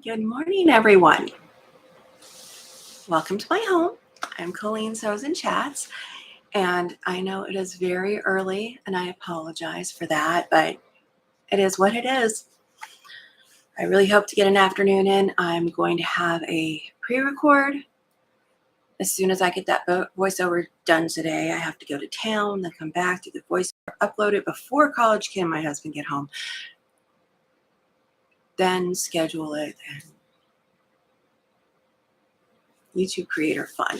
Good morning, everyone. Welcome to my home. I'm Colleen Sews and Chats, and I know it is very early, and I apologize for that, but it is what it is. I really hope to get an afternoon in. I'm going to have a pre-record as soon as I get that voiceover done today. I have to go to town, then come back, do the voiceover, upload it before College Kid and my husband get home, then schedule it, and YouTube creator fun.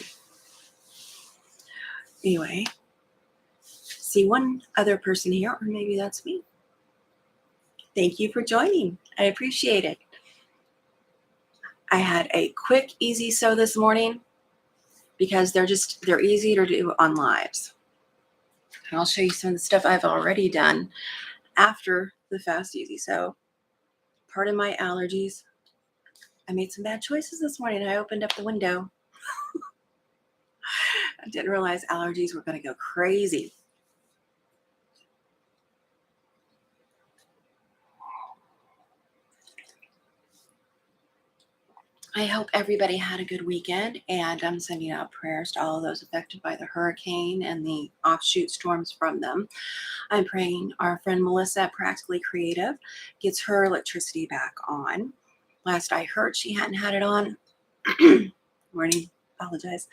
Anyway, see one other person here, or maybe that's me. Thank you for joining. I appreciate it. I had a quick, easy sew this morning because they're easy to do on lives. And I'll show you some of the stuff I've already done after the fast, easy sew. Pardon my allergies. I made some bad choices this morning. I opened up the window. I didn't realize allergies were going to go crazy. I hope everybody had a good weekend, and I'm sending out prayers to all of those affected by the hurricane and the offshoot storms from them. I'm praying our friend Melissa at Practically Creative gets her electricity back on. Last I heard, she hadn't had it on. Morning, apologize.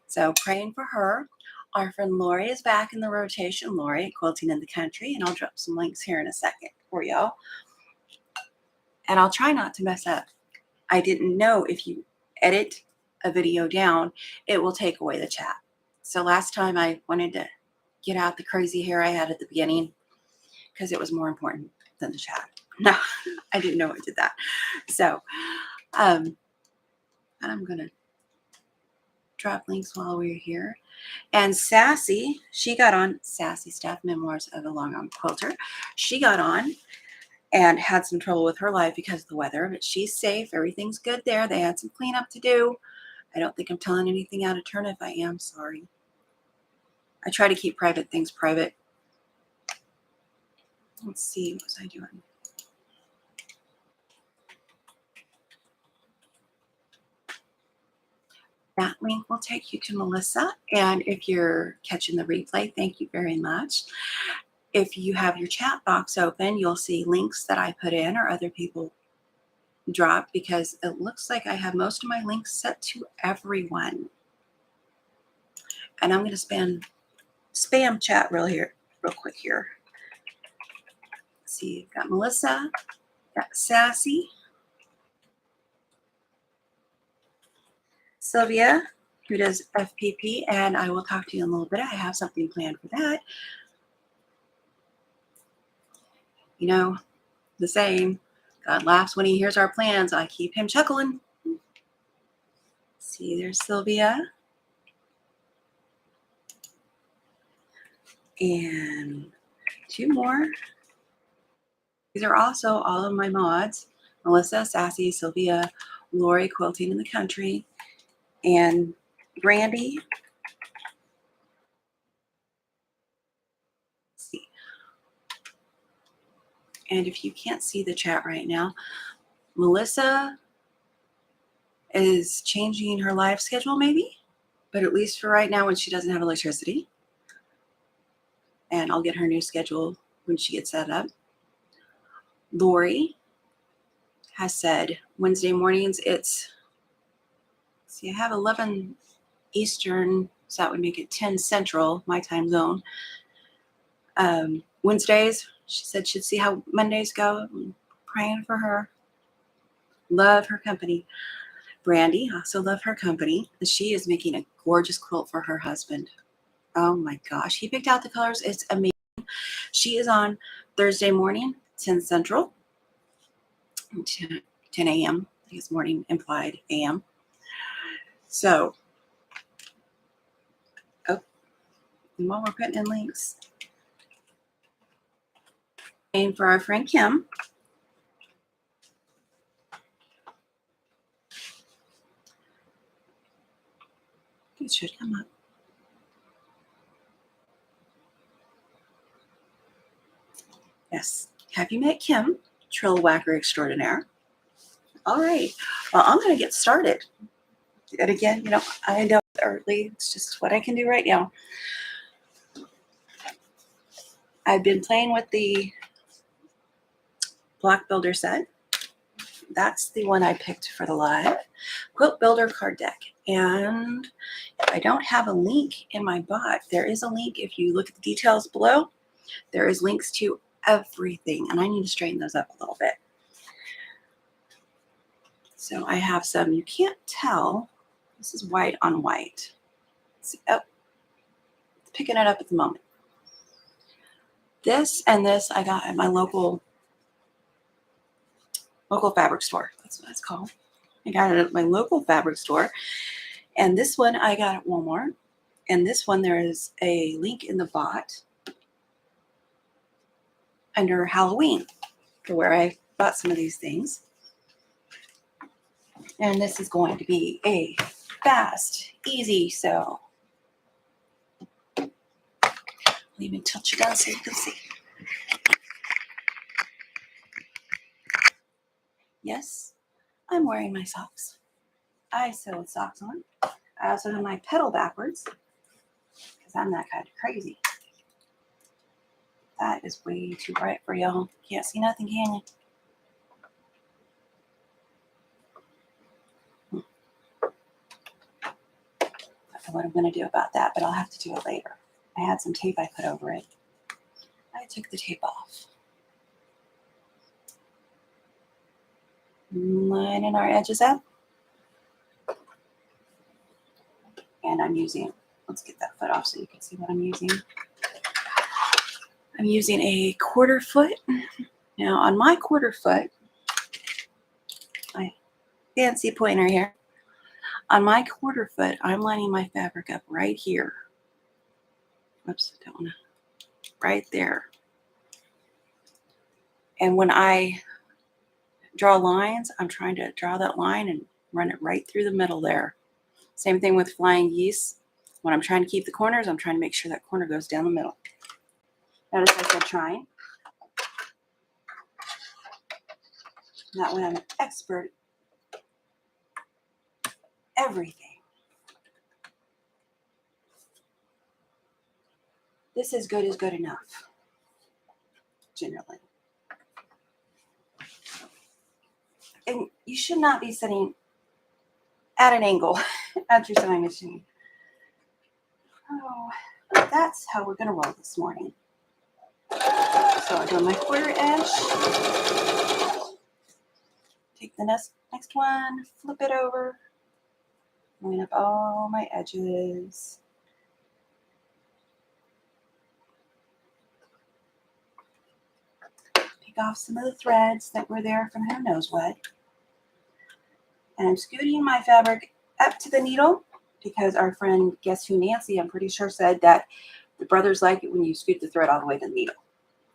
So praying for her. Our friend Lori is back in the rotation. Lori at Quilting in the Country, and I'll drop some links here in a second for y'all. And I'll try not to mess up. I didn't know if you edit a video down, it will take away the chat. So last time I wanted to get out the crazy hair I had at the beginning because it was more important than the chat. No, I didn't know it did that. So I'm going to drop links while we're here. And Sassy, she got on, Sassy Staff Memoirs of a Long Arm Quilter. She got on and had some trouble with her life because of the weather, but she's safe. Everything's good there. They had some cleanup to do. I don't think I'm telling anything out of turn. If I am, sorry. I try to keep private things private. Let's see, what was I doing? That link will take you to Melissa. And if you're catching the replay, thank you very much. If you have your chat box open, you'll see links that I put in or other people drop, because it looks like I have most of my links set to everyone. And I'm going to spam chat real quick here. Let's see, you've got Melissa, got Sassy, Sylvia, who does FPP, and I will talk to you in a little bit. I have something planned for that. You know, the saying, God laughs when he hears our plans. I keep him chuckling. See, there's Sylvia. And two more. These are also all of my mods. Melissa, Sassy, Sylvia, Lori, Quilting in the Country, and Brandy. Let's see. And if you can't see the chat right now, Melissa is changing her live schedule maybe, but at least for right now when she doesn't have electricity. And I'll get her new schedule when she gets set up. Lori has said Wednesday mornings I have 11 Eastern, so that would make it 10 Central, my time zone. Wednesdays, she said she'd see how Mondays go. I'm praying for her. Love her company. Brandy, also love her company. She is making a gorgeous quilt for her husband. Oh my gosh, he picked out the colors. It's amazing. She is on Thursday morning, 10 Central, 10 a.m. I guess morning implied a.m. So, and while we're putting in links, and for our friend Kim, it should come up. Yes. Have you met Kim, Trill Whacker Extraordinaire? All right. Well, I'm going to get started. And again, I know it's early. It's just what I can do right now. I've been playing with the block builder set. That's the one I picked for the live. Quilt Builder card deck. And I don't have a link in my bot. There is a link. If you look at the details below, there is links to everything. And I need to straighten those up a little bit. So I have some, you can't tell. This is white on white. See, oh, it's picking it up at the moment. This and this I got at my local fabric store. That's what it's called. I got it at my local fabric store. And this one I got at Walmart. And this one, there is a link in the bot under Halloween for where I bought some of these things. And this is going to be a fast, easy sew. I'll even tilt you down so you can see. Yes, I'm wearing my socks. I sew with socks on. I also have my pedal backwards because I'm that kind of crazy. That is way too bright for y'all. Can't see nothing, can you? I don't know what I'm going to do about that, but I'll have to do it later. I had some tape I put over it. I took the tape off. Lining our edges up. And I'm using, let's get that foot off so you can see what I'm using. I'm using a 1/4 foot. Now on my 1/4 foot, my fancy pointer here. On my 1/4 foot, I'm lining my fabric up right here. Whoops, I don't want to. Right there. And when I draw lines, I'm trying to draw that line and run it right through the middle there. Same thing with flying geese. When I'm trying to keep the corners, I'm trying to make sure that corner goes down the middle. Notice I said trying. That way I'm an expert at everything. This is good enough, generally. And you should not be sitting at an angle at your sewing machine. Oh, that's how we're going to roll this morning. So I do my 1/4 inch. Take the next one, flip it over, line up all my edges. Pick off some of the threads that were there from who knows what. And I'm scooting my fabric up to the needle because our friend, Guess Who Nancy, I'm pretty sure said that the brothers like it when you scoot the thread all the way to the needle.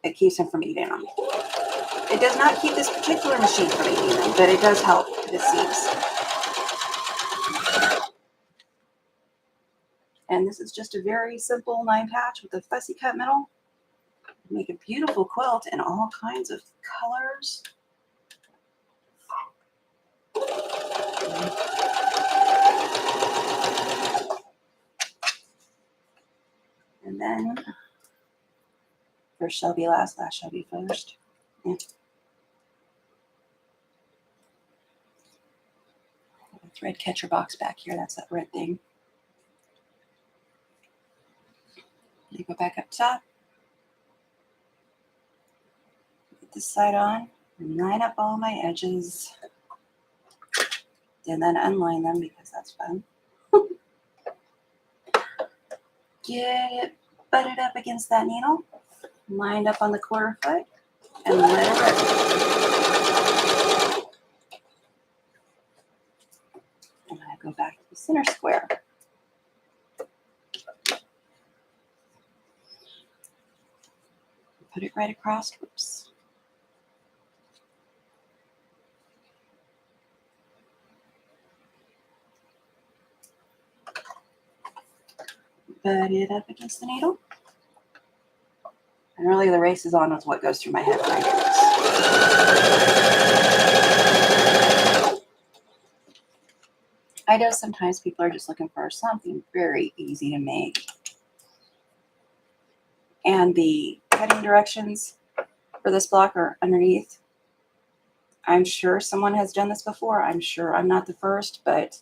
It keeps them from eating them. It does not keep this particular machine from eating them, but it does help the seams. And this is just a very simple 9 patch with a fussy cut middle. Make a beautiful quilt in all kinds of colors. And then first shall be last, last shall be first. Yeah. Thread catcher box back here. That's that red thing. You go back up top. Put this side on. And line up all my edges. And then unline them because that's fun. Get it butted up against that needle. Lined up on the 1/4 foot. And let it rip. And I go back to the center square. Put it right across. Whoops. Butt it up against the needle. And really the race is on with what goes through my head right now. I know sometimes people are just looking for something very easy to make. And the cutting directions for this block are underneath. I'm sure someone has done this before. I'm sure I'm not the first, but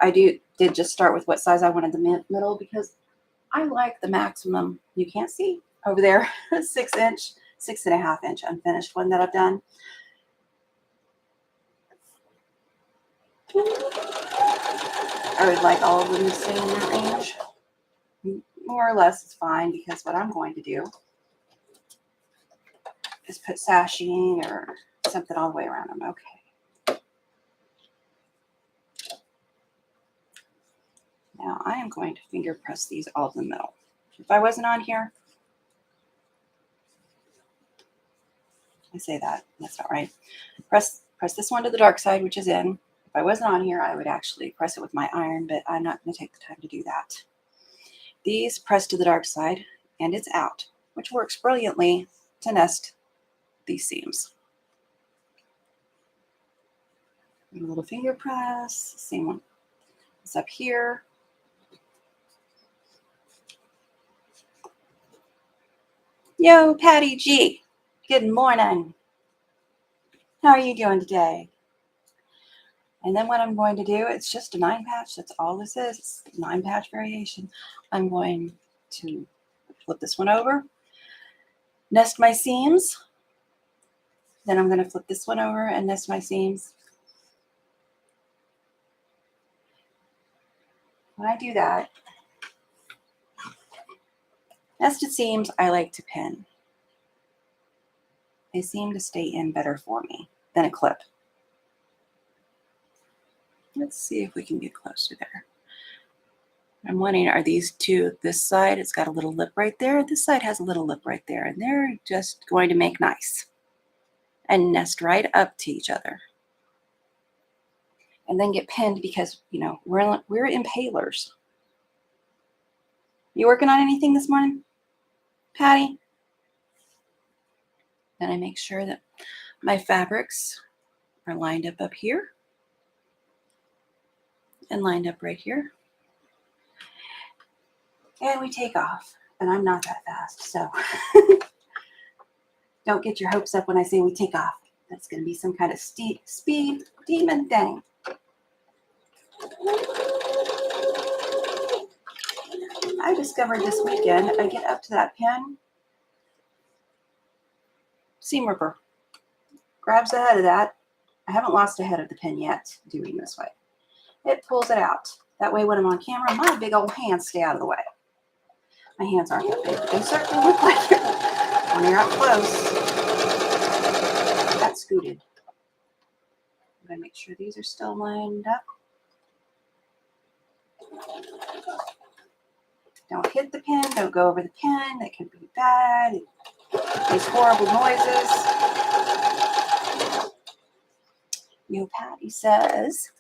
I did just start with what size I wanted the middle because I like the maximum. You can't see over there, 6-inch, 6.5-inch unfinished one that I've done. I would like all of them to stay in that range. More or less it's fine because what I'm going to do is put sashing or something all the way around them. Okay. Now I am going to finger press these all in the middle. If I wasn't on here, I say that, that's not right. Press this one to the dark side, which is in. If I wasn't on here, I would actually press it with my iron, but I'm not going to take the time to do that. These press to the dark side, and it's out, which works brilliantly to nest these seams. A little finger press, same one. It's up here. Yo, Patty G. Good morning. How are you doing today? And then what I'm going to do, it's just a 9-patch. That's all this is. It's 9-patch variation. I'm going to flip this one over, nest my seams. Then I'm going to flip this one over and nest my seams. When I do that, nested seams I like to pin. They seem to stay in better for me than a clip. Let's see if we can get closer there. I'm wondering, are these two, this side, it's got a little lip right there. This side has a little lip right there, and they're just going to make nice and nest right up to each other. And then get pinned because, you know, we're impalers. You working on anything this morning, Patty? Then I make sure that my fabrics are lined up here and lined up right here. And we take off. And I'm not that fast, so don't get your hopes up when I say we take off. That's going to be some kind of speed demon thing. I discovered this weekend, I get up to that pin, seam ripper grabs the head of that. I haven't lost a head of the pin yet doing this way. It pulls it out. That way when I'm on camera, my big old hands stay out of the way. My hands aren't that big, but they certainly look like it when you're up close. That's scooted. I'm going to make sure these are still lined up. Don't hit the pin. Don't go over the pin. That can be bad. It makes horrible noises. Yo, Patty says,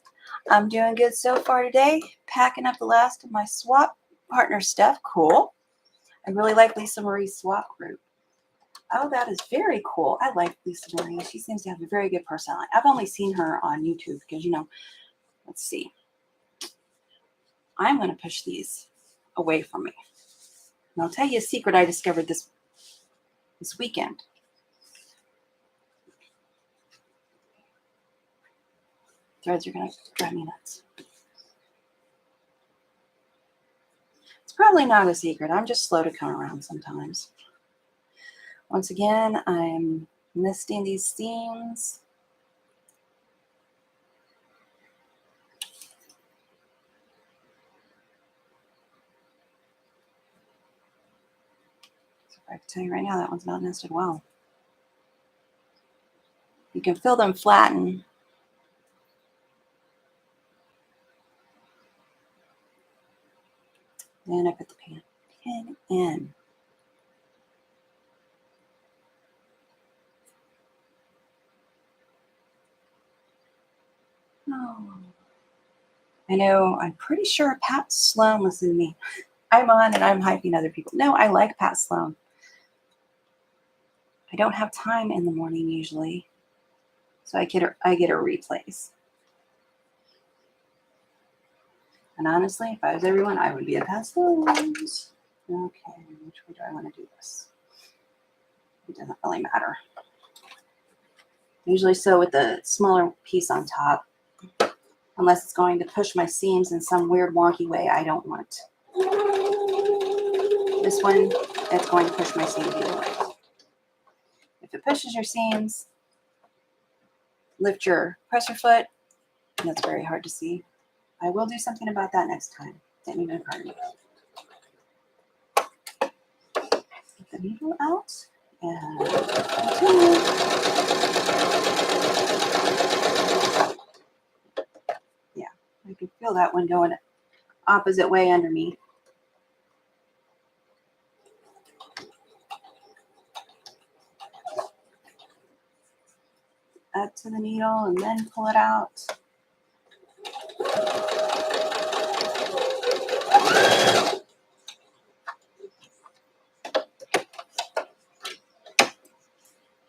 I'm doing good so far today. Packing up the last of my swap partner stuff. Cool. I really like Lisa Marie's swap group. Oh, that is very cool. I like Lisa Marie. She seems to have a very good personality. I've only seen her on YouTube because, you know, let's see. I'm going to push these away from me. And I'll tell you a secret I discovered this weekend. Threads are going to drive me nuts. It's probably not a secret. I'm just slow to come around sometimes. Once again, I'm nesting these seams. So I can tell you right now, that one's not nested well. You can feel them flatten. Then I put the pin in. Oh. I know, I'm pretty sure Pat Sloan listened to me. I'm on and I'm hyping other people. No, I like Pat Sloan. I don't have time in the morning usually, so I get her replays. And honestly, if I was everyone, I would be a pastels. Okay, which way do I want to do this? It doesn't really matter. Usually sew with the smaller piece on top, unless it's going to push my seams in some weird wonky way I don't want. This one, it's going to push my seams either way. If it pushes your seams, lift your presser foot. That's very hard to see. I will do something about that next time. Didn't even occur to me. Get the needle out and continue. Yeah, I can feel that one going opposite way under me. Up to the needle and then pull it out.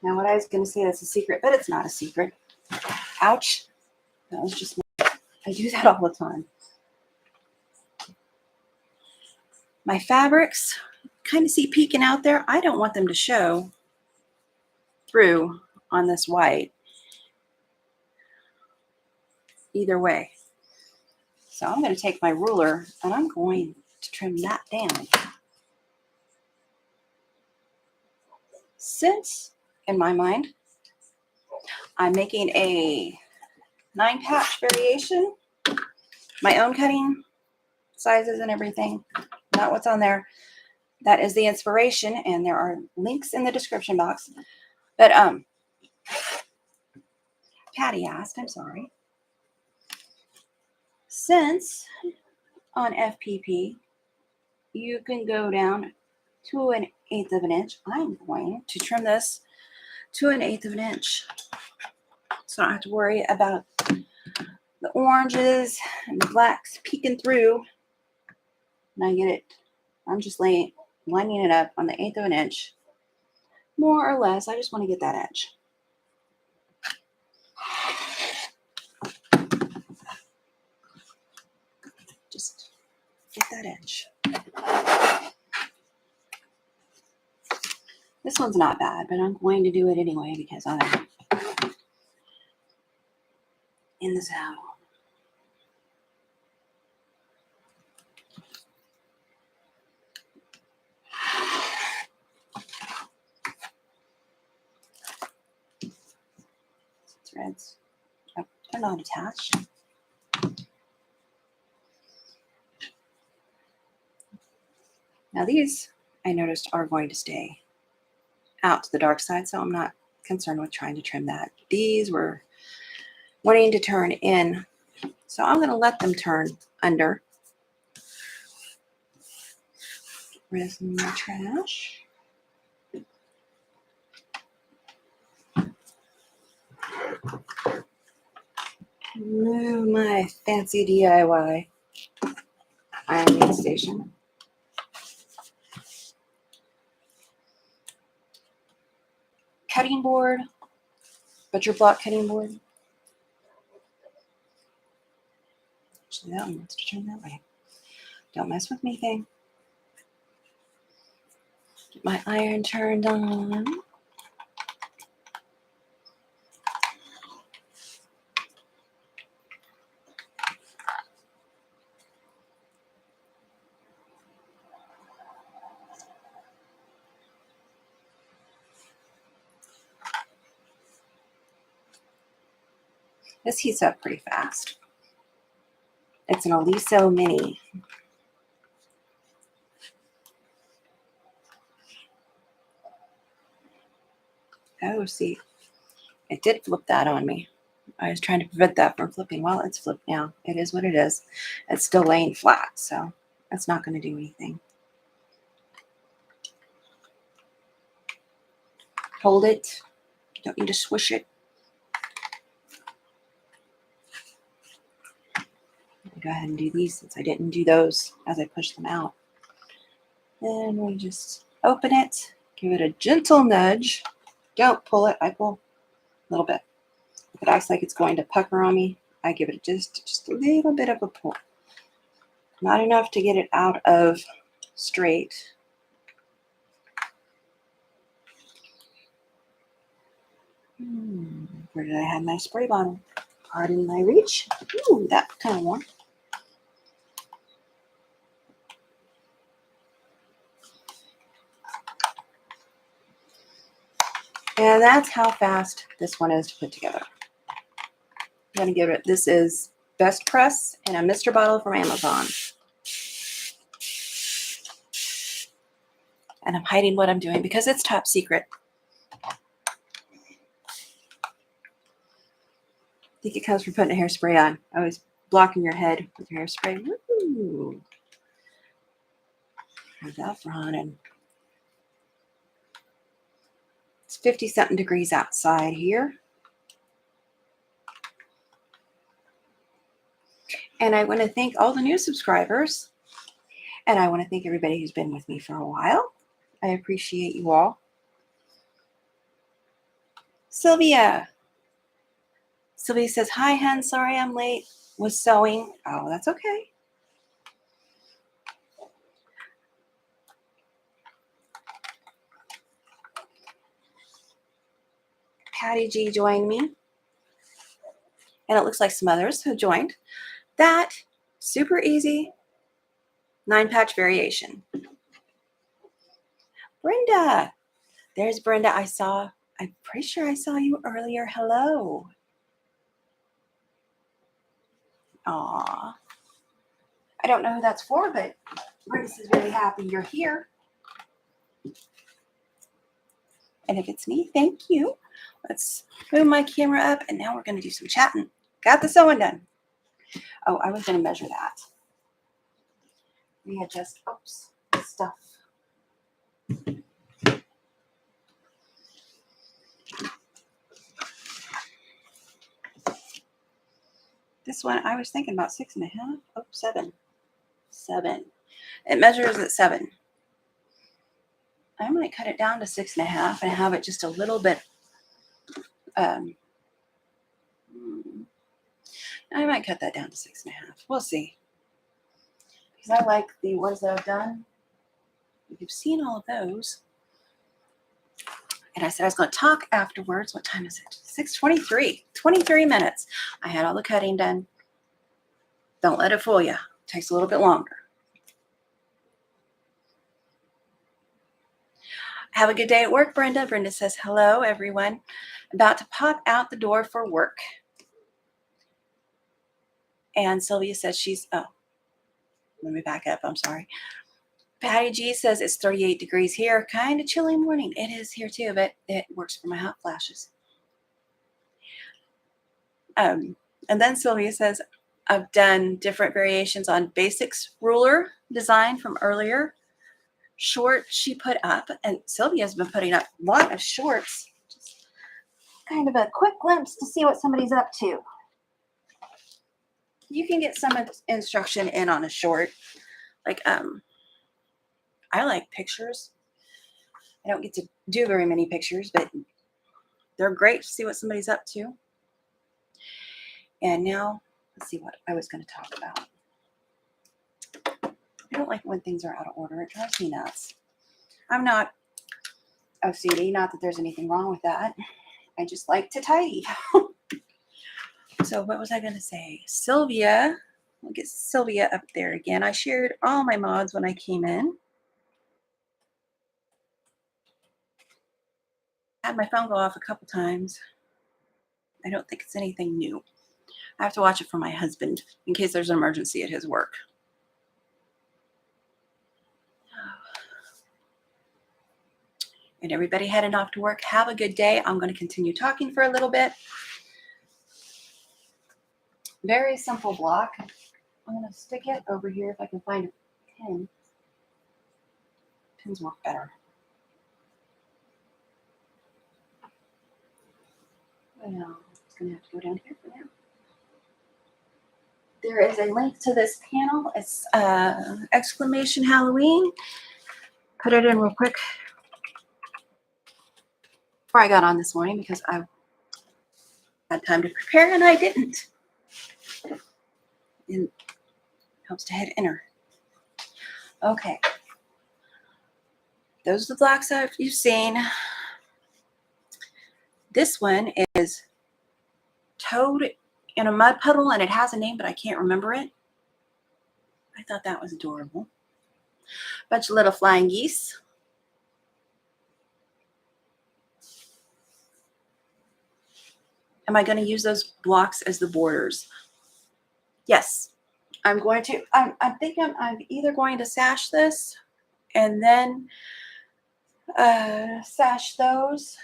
Now what I was going to say that's a secret, but it's not a secret. Ouch. That was just I do that all the time. My fabrics kind of see peeking out there. I don't want them to show through on this white. Either way. So I'm going to take my ruler and I'm going to trim that down. Since, in my mind, I'm making a 9-patch variation, my own cutting sizes and everything, not what's on there. That is the inspiration, and there are links in the description box. But Patty asked, I'm sorry, since on FPP you can go down to 1/8 of an inch, I'm going to trim this to 1/8 of an inch, so I don't have to worry about the oranges and the blacks peeking through. And I get it. I'm just lining it up on the 1/8 of an inch, more or less. I just want to get that edge. Just get that edge. This one's not bad, but I'm going to do it anyway because I'm in the saddle. Threads. Oh, they're not attached. Now these, I noticed, are going to stay out to the dark side, so I'm not concerned with trying to trim that. These were wanting to turn in, so I'm going to let them turn under. Get rid of some more trash. Move my fancy DIY ironing station. Cutting board, butcher block cutting board. Actually, that one wants to turn that way. Don't mess with me, thing. Get my iron turned on. This heats up pretty fast. It's an Aliso Mini. Oh, see, it did flip that on me. I was trying to prevent that from flipping. Well, it's flipped now. It is what it is. It's still laying flat, so that's not going to do anything. Hold it. Don't need to swish it. I'll go ahead and do these since I didn't do those as I pushed them out. Then we just open it, give it a gentle nudge. Don't pull it. I pull a little bit. If it acts like it's going to pucker on me, I give it just a little bit of a pull. Not enough to get it out of straight. Where did I have my spray bottle? Pardon my reach. Ooh, that kind of warm. And that's how fast this one is to put together. I'm going to give it, this is Best Press in a Mr. bottle from Amazon. And I'm hiding what I'm doing because it's top secret. I think it comes from putting a hairspray on. Always blocking your head with your hairspray. Woo! Have that on, and it's 50-something degrees outside here. And I want to thank all the new subscribers. And I want to thank everybody who's been with me for a while. I appreciate you all. Sylvia. Sylvia says, hi, hun. Sorry I'm late. Was sewing. Oh, that's okay. Patty G joined me. And it looks like some others have joined. That super easy 9-patch variation. Brenda. There's Brenda. I'm pretty sure I saw you earlier. Hello. Aw. I don't know who that's for, but Brenda is very happy you're here. And if it's me, thank you. Let's move my camera up, and now we're going to do some chatting. Got the sewing done. Oh, I was going to measure that. Readjust, oops, stuff. This one, I was thinking about 6.5. Oh, 7. 7. It measures at 7. I might cut it down to 6.5 and have it just a little bit. I might cut that down to 6.5. We'll see. Because I like the ones that I've done. You've seen all of those. And I said I was going to talk afterwards. What time is it? 6:23. 23 minutes. I had all the cutting done. Don't let it fool you. It takes a little bit longer. Have a good day at work, Brenda. Brenda says, hello, everyone. About to pop out the door for work. And Sylvia says she's, oh, let me back up. I'm sorry. Patty G says it's 38 degrees here. Kind of chilly morning. It is here too, but it works for my hot flashes. And then Sylvia says, I've done different variations on basics ruler design from earlier. Short she put up, and Sylvia's been putting up a lot of shorts. Just kind of a quick glimpse to see what somebody's up to. You can get some instruction in on a short. Like, I like pictures. I don't get to do very many pictures, but they're great to see what somebody's up to. And now, let's see what I was going to talk about. I don't like when things are out of order. It drives me nuts. I'm not OCD, not that there's anything wrong with that. I just like to tidy. So what was I going to say? Sylvia, we'll get Sylvia up there again. I shared all my mods when I came in. I had my phone go off a couple times. I don't think it's anything new. I have to watch it for my husband in case there's an emergency at his work. And everybody heading off to work, have a good day. I'm going to continue talking for a little bit. Very simple block. I'm going to stick it over here if I can find a pin. Pins work better. Well, it's going to have to go down here for now. There is a link to this panel. It's exclamation Halloween. Put it in real quick before I got on this morning because I had time to prepare and I didn't. And helps to hit enter. Okay. Those are the blocks that you've seen. This one is Toad in a Mud Puddle, and it has a name, but I can't remember it. I thought that was adorable. Bunch of little flying geese. Am I going to use those blocks as the borders? Yes, I'm going to. I'm thinking I'm either going to sash this and then sash those.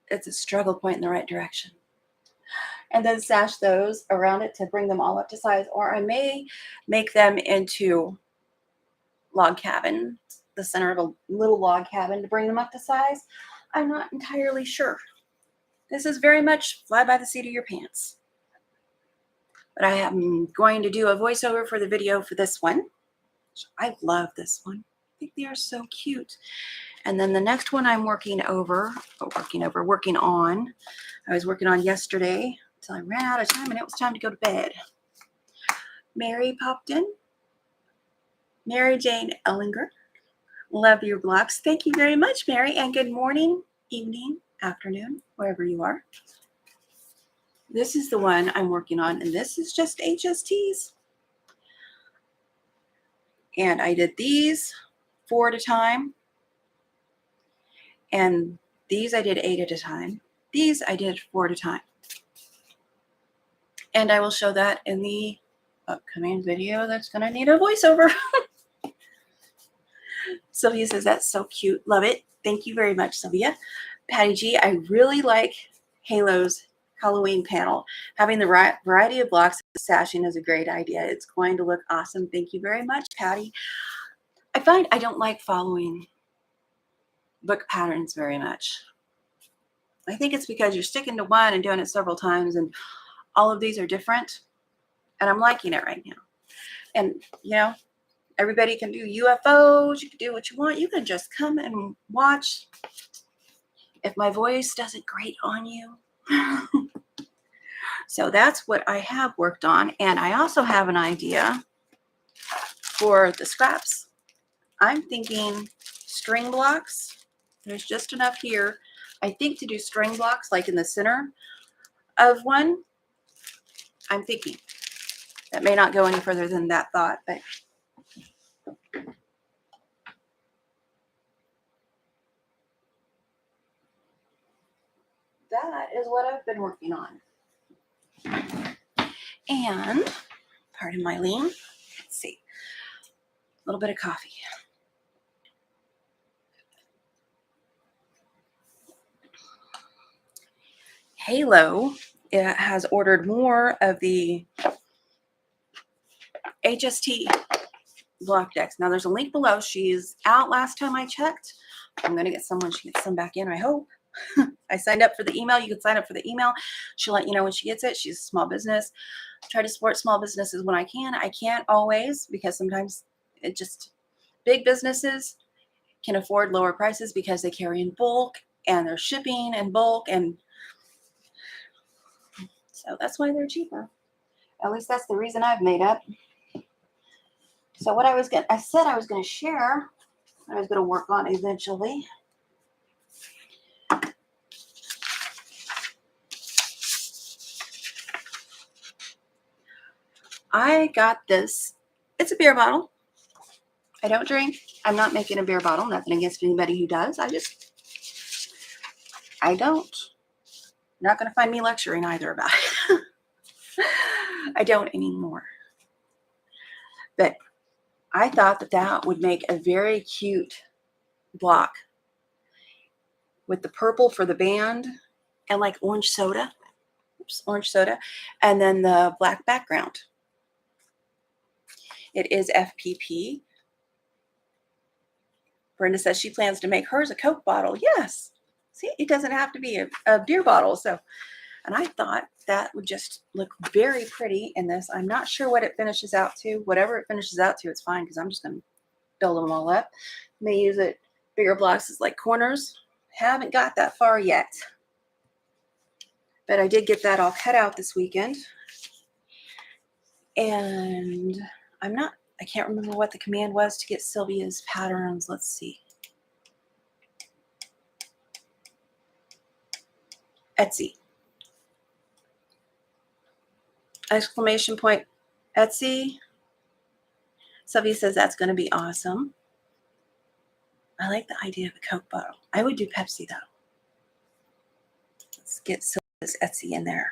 It's a struggle point in the right direction. And then sash those around it to bring them all up to size. Or I may make them into log cabin, the center of a little log cabin to bring them up to size. I'm not entirely sure. This is very much fly by the seat of your pants. But I am going to do a voiceover for the video for this one. I love this one. I think they are so cute. And then the next one I'm working on. I was working on yesterday until I ran out of time and it was time to go to bed. Mary popped in. Mary Jane Ellinger. Love your blocks. Thank you very much, Mary. And good morning, evening, afternoon, wherever you are. This is the one I'm working on, and this is just HSTs. And I did these 4 at a time. And these I did 8 at a time. These I did 4 at a time. And I will show that in the upcoming video that's going to need a voiceover. Sylvia says, that's so cute. Love it. Thank you very much, Sylvia. Patty G, I really like Halo's Halloween panel. Having the right variety of blocks sashing is a great idea. It's going to look awesome. Thank you very much, Patty. I find I don't like following book patterns very much. I think it's because you're sticking to one and doing it several times, and all of these are different, and I'm liking it right now. And, you know, everybody can do UFOs. You can do what you want. You can just come and watch. If my voice doesn't grate on you. So that's what I have worked on. And I also have an idea for the scraps. I'm thinking string blocks. There's just enough here, I think, to do string blocks like in the center of one. I'm thinking that may not go any further than that thought, but that is what I've been working on. And, pardon my lean, let's see, a little bit of coffee. Halo has ordered more of the HST block decks. Now there's a link below. She's out last time I checked. I'm going to get some when she gets some back in, I hope. I signed up for the email. You can sign up for the email. She'll let you know when she gets it. She's a small business. I try to support small businesses when I can. I can't always, because sometimes it just, big businesses can afford lower prices because they carry in bulk and they're shipping in bulk, and so that's why they're cheaper. At least that's the reason I've made up. So what I said I was going to share, I was going to work on eventually. I got this. It's a beer bottle. I don't drink. I'm not making a beer bottle. Nothing against anybody who does. I don't. You're not going to find me lecturing either about it. I don't anymore. But I thought that that would make a very cute block with the purple for the band and like orange soda. Oops, orange soda. And then the black background. It is FPP. Brenda says she plans to make hers a Coke bottle. Yes. See, it doesn't have to be a beer bottle. So, and I thought that would just look very pretty in this. I'm not sure what it finishes out to. Whatever it finishes out to, it's fine, because I'm just going to build them all up. May use it bigger blocks as like corners. Haven't got that far yet. But I did get that all cut out this weekend. And I can't remember what the command was to get Sylvia's patterns. Let's see. Etsy. Exclamation point Etsy. Sylvia says that's going to be awesome. I like the idea of a Coke bottle. I would do Pepsi though. Let's get Sylvia's Etsy in there.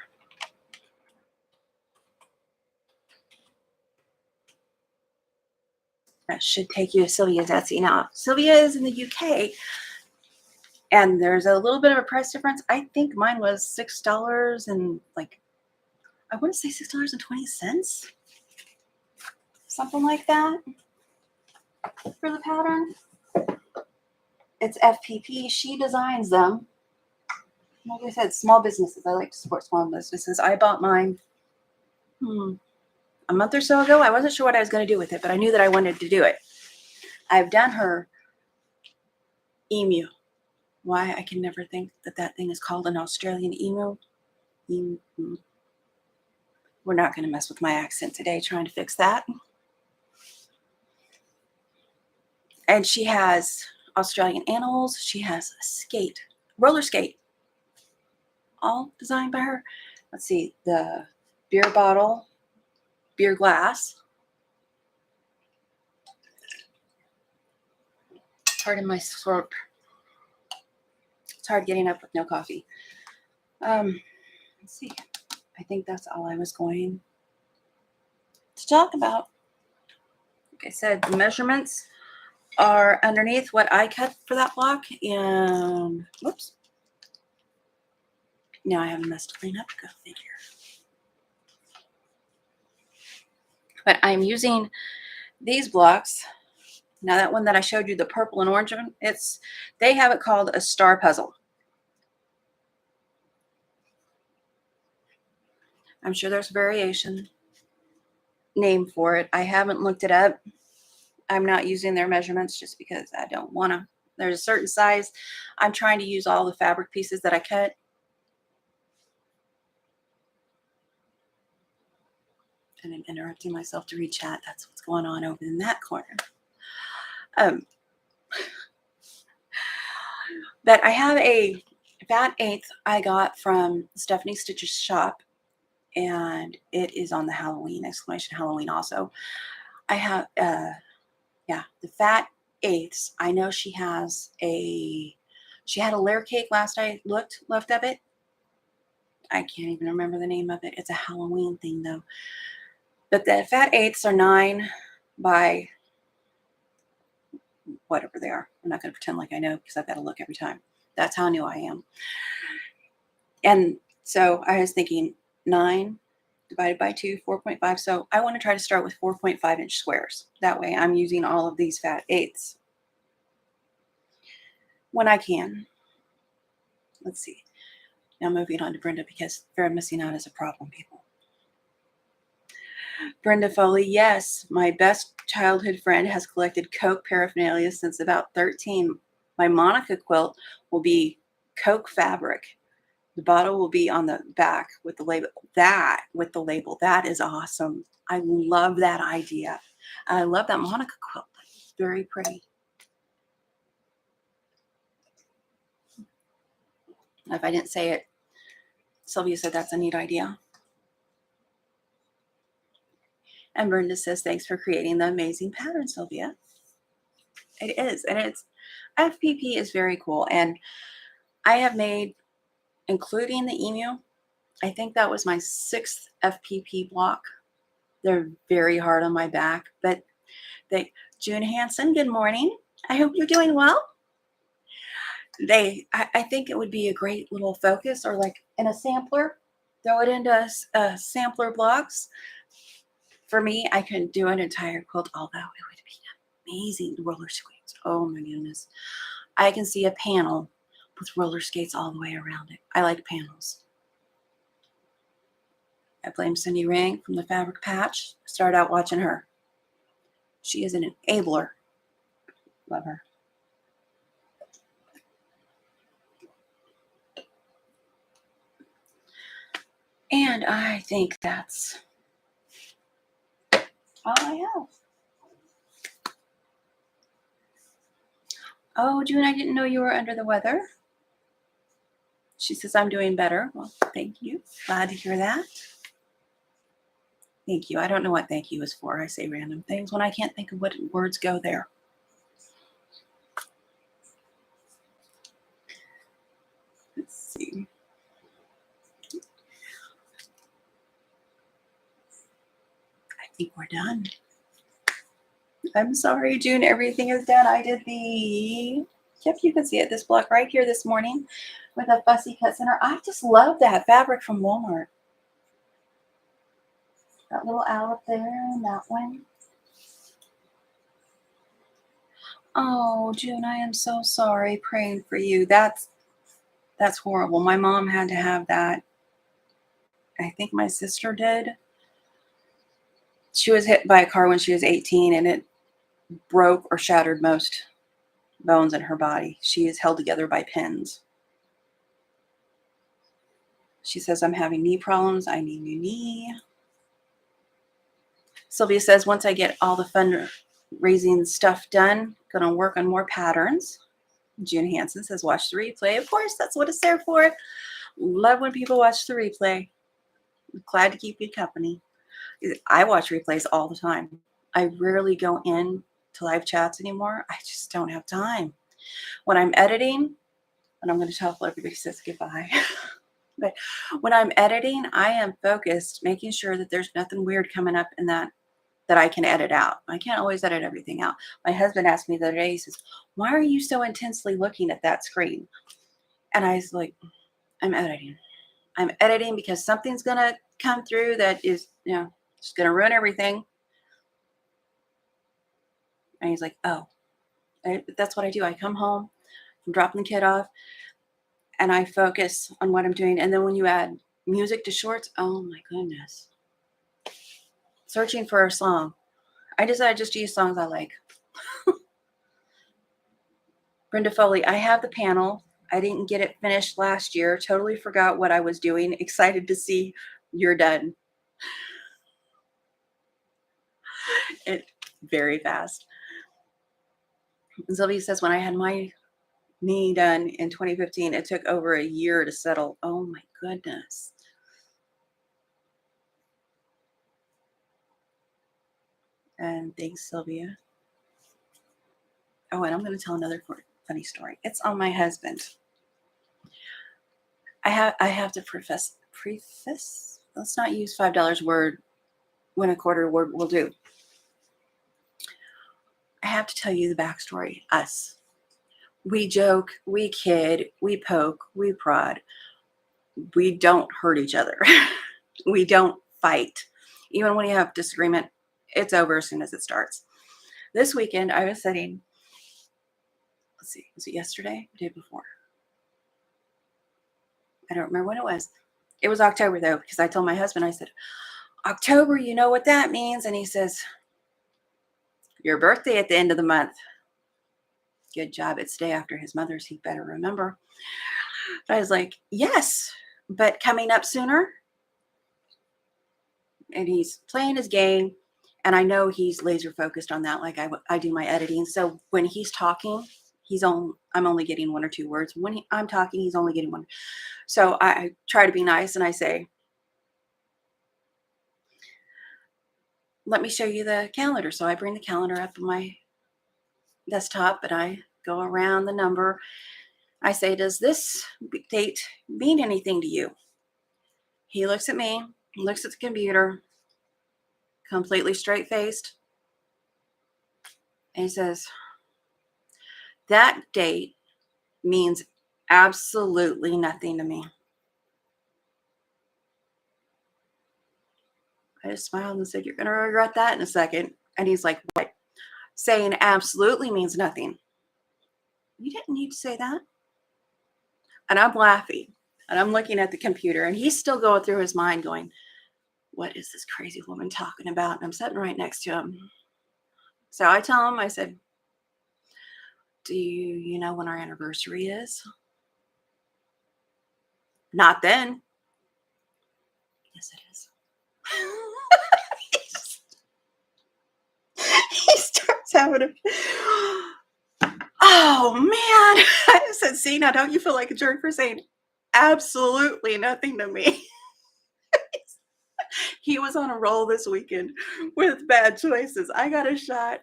That should take you to Sylvia's Etsy. Now, Sylvia is in the UK, and there's a little bit of a price difference. I think mine was $6 and like, I want to say $6.20, something like that for the pattern. It's FPP. She designs them. Like I said, small businesses. I like to support small businesses. I bought mine a month or so ago. I wasn't sure what I was going to do with it, but I knew that I wanted to do it. I've done her emu. Why? I can never think that that thing is called an Australian emu. We're not going to mess with my accent today, trying to fix that. And she has Australian animals. She has a skate, roller skate, all designed by her. Let's see, the beer bottle, beer glass. Pardon my slurp. It's hard getting up with no coffee. Let's see. I think that's all I was going to talk about. Like I said, the measurements are underneath what I cut for that block. And whoops. Now I have a mess to clean up. Go figure. But I'm using these blocks. Now that one that I showed you, the purple and orange one, they have it called a star puzzle. I'm sure there's a variation name for it. I haven't looked it up. I'm not using their measurements just because I don't want to. There's a certain size. I'm trying to use all the fabric pieces that I cut. And I'm interrupting myself to read chat. That's what's going on over in that corner. But I have a fat eighth I got from Stephanie Stitch's shop, and it is on the Halloween, exclamation Halloween also. I have, the fat eighths. I know she had a layer cake last I looked left of it. I can't even remember the name of it. It's a Halloween thing though. But the fat eighths are 9 by whatever they are. I'm not going to pretend like I know because I've got to look every time. That's how new I am. And so I was thinking 9 divided by 2, 4.5. So I want to try to start with 4.5 inch squares. That way I'm using all of these fat eighths when I can. Let's see. Now moving on to Brenda because fear of missing out is a problem, people. Brenda Foley, yes, my best childhood friend has collected Coke paraphernalia since about 13. My Monica quilt will be Coke fabric. The bottle will be on the back with the label. That is awesome. I love that idea. I love that Monica quilt. It's very pretty. If I didn't say it, Sylvia said that's a neat idea. And Brenda says, thanks for creating the amazing pattern, Sylvia. It is. And it's FPP is very cool. And I have made, including the emu, I think that was my 6th FPP block. They're very hard on my back. But June Hansen, good morning. I hope you're doing well. I think it would be a great little focus or like in a sampler. Throw it into sampler blocks. For me, I couldn't do an entire quilt, although it would be amazing. Roller skates. Oh my goodness. I can see a panel with roller skates all the way around it. I like panels. I blame Cindy Ring from the Fabric Patch. Start out watching her. She is an enabler. Love her. And I think that's all I have. Oh, June, I didn't know you were under the weather. She says, I'm doing better. Well, thank you. Glad to hear that. Thank you. I don't know what thank you is for. I say random things when I can't think of what words go there. Let's see. I think we're done. I'm sorry, June. Everything is done. I did the, yep, you can see it, this block right here this morning with a fussy cut center. I just love that fabric from Walmart. That little owl up there and that one. Oh, June, I am so sorry. Praying for you. That's horrible. My mom had to have that. I think my sister did. She was hit by a car when she was 18 and it broke or shattered most bones in her body. She is held together by pins. She says, I'm having knee problems. I need a new knee. Sylvia says, once I get all the fundraising stuff done, going to work on more patterns. June Hansen says, watch the replay. Of course, that's what it's there for. Love when people watch the replay. I'm glad to keep you company. I watch replays all the time. I rarely go in to live chats anymore. I just don't have time. When I'm editing, and I'm going to tell everybody says goodbye. But when I'm editing, I am focused, making sure that there's nothing weird coming up in that I can edit out. I can't always edit everything out. My husband asked me the other day, he says, why are you so intensely looking at that screen? And I was like, I'm editing. I'm editing because something's going to come through that is, just going to ruin everything. And he's like, oh, that's what I do. I come home, I'm dropping the kid off, and I focus on what I'm doing. And then when you add music to shorts, oh my goodness. Searching for a song. I decided just to use songs I like. Brenda Foley, I have the panel. I didn't get it finished last year. Totally forgot what I was doing. Excited to see you're done. It very fast. And Sylvia says, when I had my knee done in 2015, it took over a year to settle. Oh my goodness. And thanks, Sylvia. Oh, and I'm going to tell another funny story. It's on my husband. I have to preface. Let's not use $5 word when a quarter word will do. I have to tell you the backstory. Us. We joke, we kid, we poke, we prod. We don't hurt each other. We don't fight. Even when you have disagreement, it's over as soon as it starts. This weekend, I was sitting, let's see, was it yesterday? The day before? I don't remember when it was. It was October, though, because I told my husband, I said, October, you know what that means? And he says, your birthday at the end of the month. Good job. It's the day after his mother's. He better remember. But I was like, yes, but coming up sooner. And he's playing his game. And I know he's laser focused on that, like I do my editing. So when he's talking, I'm only getting one or two words. When I'm talking, he's only getting one. So I try to be nice and I say, let me show you the calendar. So I bring the calendar up on my desktop, but I go around the number. I say, does this date mean anything to you? He looks at me, looks at the computer, completely straight-faced, and he says, that date means absolutely nothing to me. I just smiled and said, you're going to regret that in a second. And he's like, what? Saying absolutely means nothing. You didn't need to say that. And I'm laughing. And I'm looking at the computer. And he's still going through his mind going, what is this crazy woman talking about? And I'm sitting right next to him. So I tell him, I said, do you know when our anniversary is? Not then. Yes, it is. He starts having a... Oh man. I said, see, now don't you feel like a jerk for saying absolutely nothing to me? He was on a roll this weekend with bad choices. I got a shot.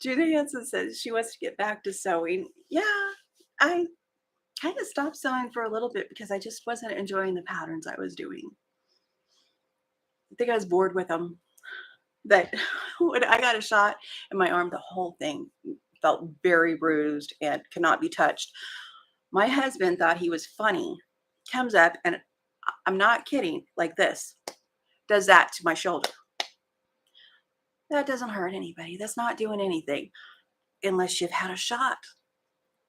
Judy Hansen says she wants to get back to sewing. Yeah, I kind of stopped sewing for a little bit because I just wasn't enjoying the patterns I was doing. I think I was bored with them. That when I got a shot in my arm, the whole thing felt very bruised and cannot be touched. My husband thought he was funny. Comes up and I'm not kidding, like this, does that to my shoulder. That doesn't hurt anybody. That's not doing anything unless you've had a shot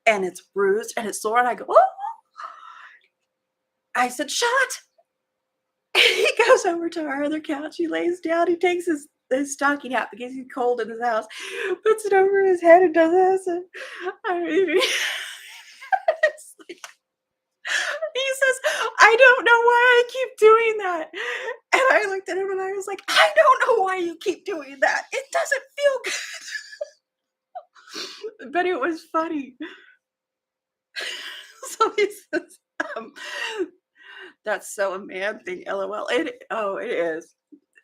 and it's bruised and it's sore. And I go, oh, I said, shot. He goes over to our other couch. He lays down. He takes his stocking out because he's cold in his house, puts it over his head and does this. And I mean, it's like, he says, I don't know why I keep doing that. And I looked at him and I was like, I don't know why you keep doing that. It doesn't feel good. But it was funny. So he says, that's so a man thing, LOL. It is.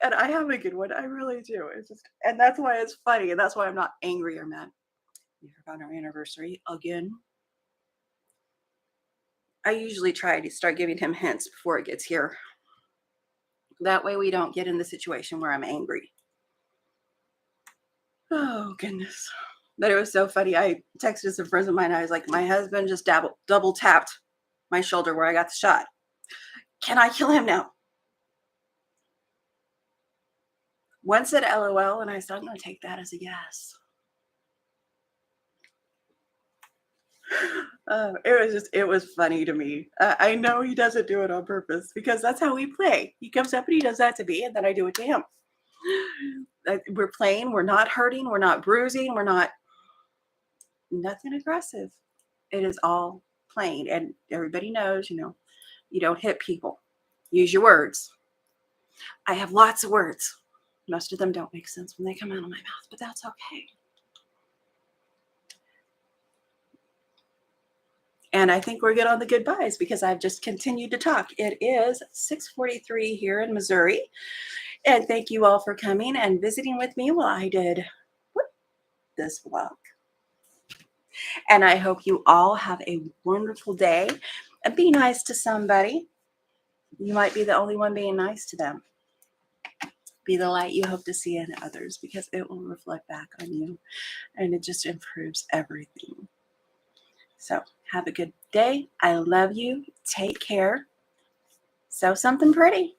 And I have a good one. I really do. It's just, and that's why it's funny, and that's why I'm not angry or mad. We forgot our anniversary again. I usually try to start giving him hints before it gets here. That way we don't get in the situation where I'm angry. Oh, goodness. But it was so funny. I texted some friends of mine. I was like, my husband just double tapped my shoulder where I got the shot. Can I kill him now? One said LOL, and I said, I'm going to take that as a yes. It was funny to me. I know he doesn't do it on purpose because that's how we play. He comes up and he does that to me, and then I do it to him. We're playing. We're not hurting. We're not bruising. We're not nothing aggressive. It is all playing, and everybody knows, you don't hit people. Use your words. I have lots of words. Most of them don't make sense when they come out of my mouth, but that's okay. And I think we're good on the goodbyes because I've just continued to talk. It is 6:43 here in Missouri. And thank you all for coming and visiting with me while I did this vlog. And I hope you all have a wonderful day and be nice to somebody. You might be the only one being nice to them. Be the light you hope to see in others because it will reflect back on you and it just improves everything. So have a good day. I love you. Take care. Sew something pretty.